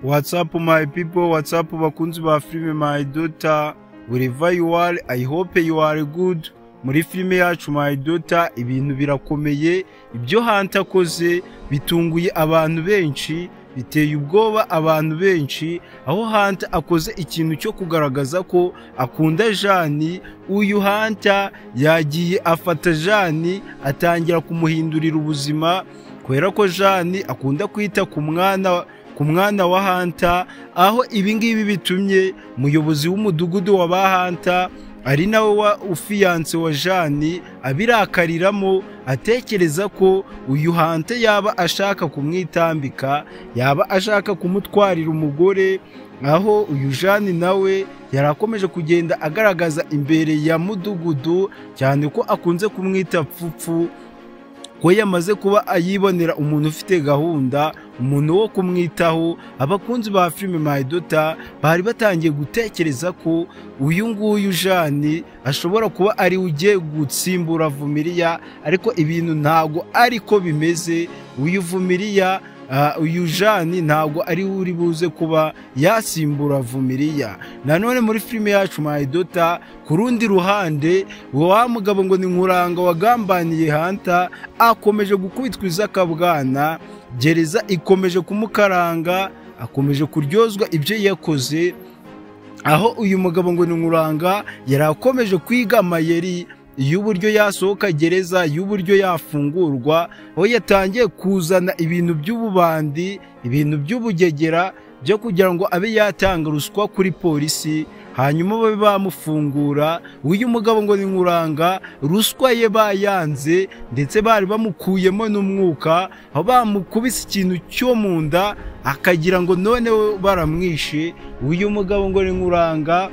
What's up my people, what's up bakunzi ba filime My Daughter, wherever you are, I hope you are good. Muri filime yacu My Daughter ibintu birakomeye, ibyo Hunter akoze bitunguye abantu benshi, biteye ubwoba abantu benshi, aho Hunter akoze ikintu cyo kugaragaza ko akunda Jane. Uyu Hunter yagiye afata Jane atangira kumuhindurira ubuzima, kubera ko Jane akunda kwita ku mwana wa Hunter, aho ibingibi bitumye umuyobozi w'umudugudu wa ba Hunter ari nawe wa ufiance wa Jane abirakariramo, atekereza ko uyu Hunter yaba ashaka kumwitambika, yaba ashaka kumutwarira umugore, aho uyu Jane nawe yarakomeje kugenda agaragaza imbere ya mudugudu cyane ko akunze kumwita pfupfu, ko yamaze kuba ayibonera umuntu ufite gahunda, umuntu wo kumwitaho. Abakunzi ba filime My Daughter bari batangiye gutekereza ko uyu nguyu Jane ashobora kuba ari ugiye gutsimbura Vumiliya, ariko ibintu ntago ariko bimeze. Uyu Vumiliya uyu Jane ntago ari uri buze kuba yasimbura Vumiliya. Nanone muri filime yacu My Daughter, ku rundi ruhande wa mugabo ngo ni Nkuranga wagambaniye Hunter akomeje gukubitwa izakabwana, gereza ikomeje kumukaranga, akomeje kuryozwa ibyo yakoze, aho uyu mugabo ngo ni Nkuranga yarakomeje kwiga amayeri y'uburyo yasohoka gereza, y'uburyo yafungurwa, aho yatangiye kuzana ibintu by'ububandi, ibintu by'ubugegera byo kugira ngo abe yatanga ruswa kuri polisi, hanyuma babe bamufungura. Uyu mugabo ngo ni Nkuranga ruswa ye bayanze, ndetse bari bamukuyemo n'umwuka, aho bamukubise ikintu cyo mu nda akagira ngo none baramwishe. Uyu mugabo ngo ni Nkuranga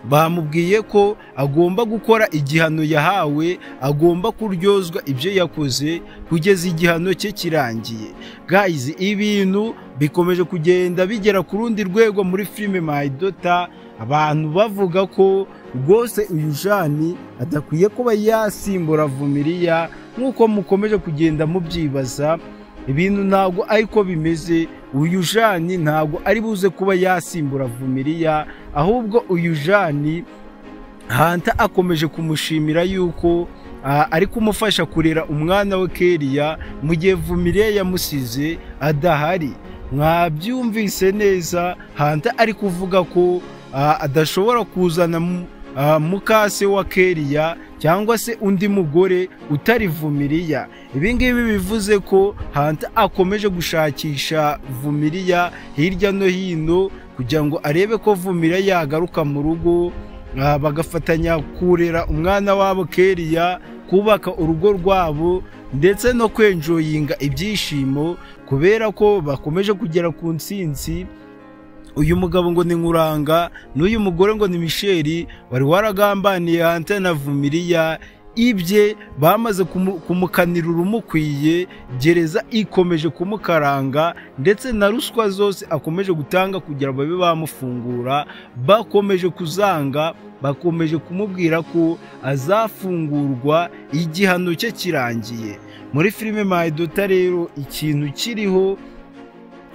bamubwiye ko agomba gukora igihano yahawe, agomba kuryozwa ibyo yakoze kugeza igihano cye kirangiye. Guys, ibintu bikomeje kugenda bigera ku rundi rwego muri filime My Daughter, abantu bavuga ko rwose uyu Jane adakwiye kuba yasimbura Vumiliya nk'uko mukomeje kugenda mubyibaza. Ibintu ntago ariko bimeze. Uyu Jane ntago ari buze kuba yasimbura Vumiliya, ahubwo uyu Jane Hunter akomeje kumushimira yuko ari kumufasha kurera umwana we Kellia mu gihe Vumiliya yamusize adahari. Mwabyumvise neza, Hunter ari kuvuga ko adashobora kuzana mukase wa Kellia cyangwa se undi mugore utari Vumiliya. Ibingibi bivuze ko Hunter akomeje gushakisha Vumiliya hirya no hino kugira ngo arebe ko Vumiliya yagaruka mu rugo, bagafatanya kurera umwana wabo Kellia, kubaka urugo rwabo ndetse no kwenjoyinga ibyishimo, kubera ko bakomeje kugera ku ntsinzi. Uyu mugabo ngo ni Nkuranga n'uyu mugore ngo ni Michel wari waragambaniye Hunter na Vumiliya, ibye bamaze kumukanira urumukwiye, gereza ikomeje kumukaranga, ndetse na ruswa zose akomeje gutanga kugira babe bamufungura bakomeje kuzanga, bakomeje kumubwira ko azafungurwa igihano cye kirangiye. Muri filime My Daughter rero ikintu kiriho,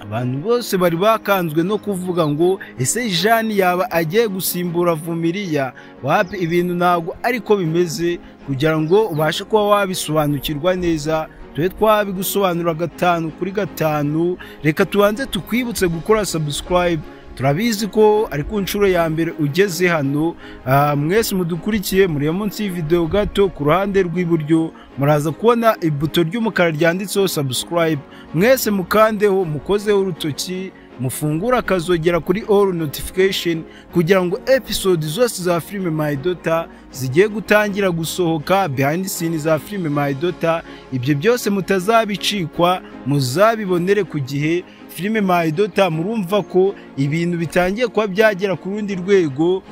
abantu bose bari bakanzwe no kuvuga ngo ese Jane yaba agiye gusimbura Vumiliya. Wapi, ibintu ntago ariko bimeze. Kugira ngo ubashe kuba wabisobanukirwa neza, twe twabigusobanura 5 kuri 5, reka tubanze tukwibutse gukora subscribe. Turabizi ko ari ku nshuro ya mbere ugeze hano. Mwese mudukurikiye muri munsi y'video gato ku ruhande rw'iburyo muraza kubona ibuto ry'umukara ryanditseho subscribe, mwese mukandeho, mukozeho urutoki, mufungura akazogera kuri all notification kugira ngo episode zose za filime My Daughter zigiye gutangira gusohoka, behind the scenes za filime My Daughter, ibyo byose mutazabicikwa, muzabibonere ku gihe. Filime My Daughter murumva ko ibintu bitangiye kuba byagera ku rundi rwego.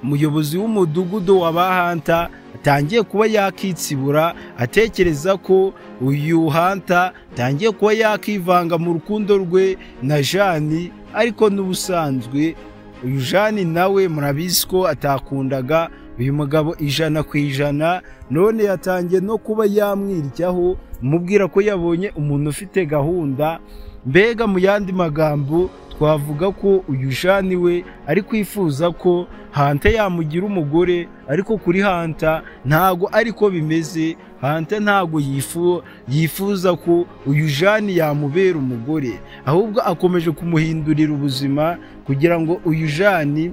Umuyobozi w'umudugudu wa ba Hunter atangiye kuba yakitsibura, atekereza ko uyu Hunter atangiye kuba yakivanga mu rukundo rwe na Jane, ariko n'ubusanzwe uyu Jane nawe murabizi ko atakundaga uyu mugabo 100%, none yatangiye no kuba yamwiryaho, mubwira ko yabonye umuntu ufite gahunda, mbega mu yandi magambo twavuga ko uyu Jane we ari kwifuza ko Hunter yamugira umugore, ariko kuri Hunter ntago ariko bimeze. Hunter ntago yifuza ko uyu Jane yamubera umugore, ahubwo akomeje kumuhindurira ubuzima kugira ngo uyu Jane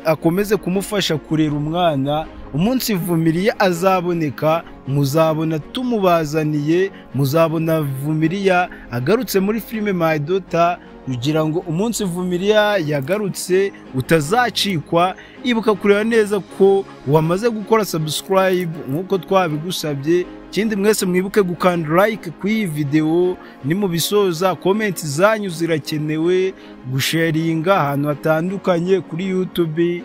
akomeze kumufasha kurera umwana. Umunsi Vumiliya azaboneka, muzabona tumubazaniye, muzabona Vumiliya agarutse muri filime My Daughter, kugira ngo umunsi Vumiliya yagarutse utazacikwa. Ibuka kureba neza ko wamaze gukora subscribe nkuko twabigusabye. Kindi mwese mwibuke gukanda like ku iyi video, ni mu bisoza comment zanyu zirakenewe, gusharinga ahantu hatandukanye kuri YouTube,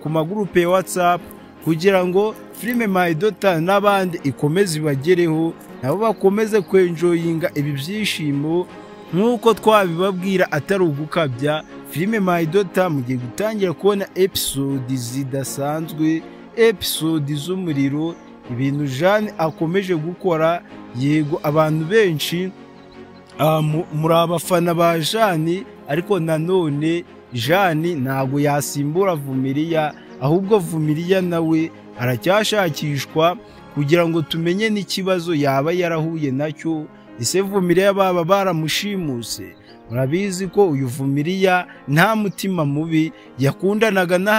ku magroupe ya WhatsApp, kugira ngo filime My Daughter n'abandi ikomeze ibagereho, nabo bakomeze kwenjoyinga ibi byishimo nkuko twabibabwira atari ugukabya. Filime My Daughter mugiye gutangira kubona episode zidasanzwe, episode z'umuriro, ibintu Jane akomeje gukora. Yego abantu benshi muri abafana ba Jane, ariko nanone Jane ntago yasimbura Vumiliya, ahubwo Vumiliya nawe aracyashakishwa kugira ngo tumenye n'ikibazo yaba yarahuye nacyo. Ese Vumiliya baba baramushimuse? Murabizi ko uyu Vumiliya nta mutima mubi, yakundanaga na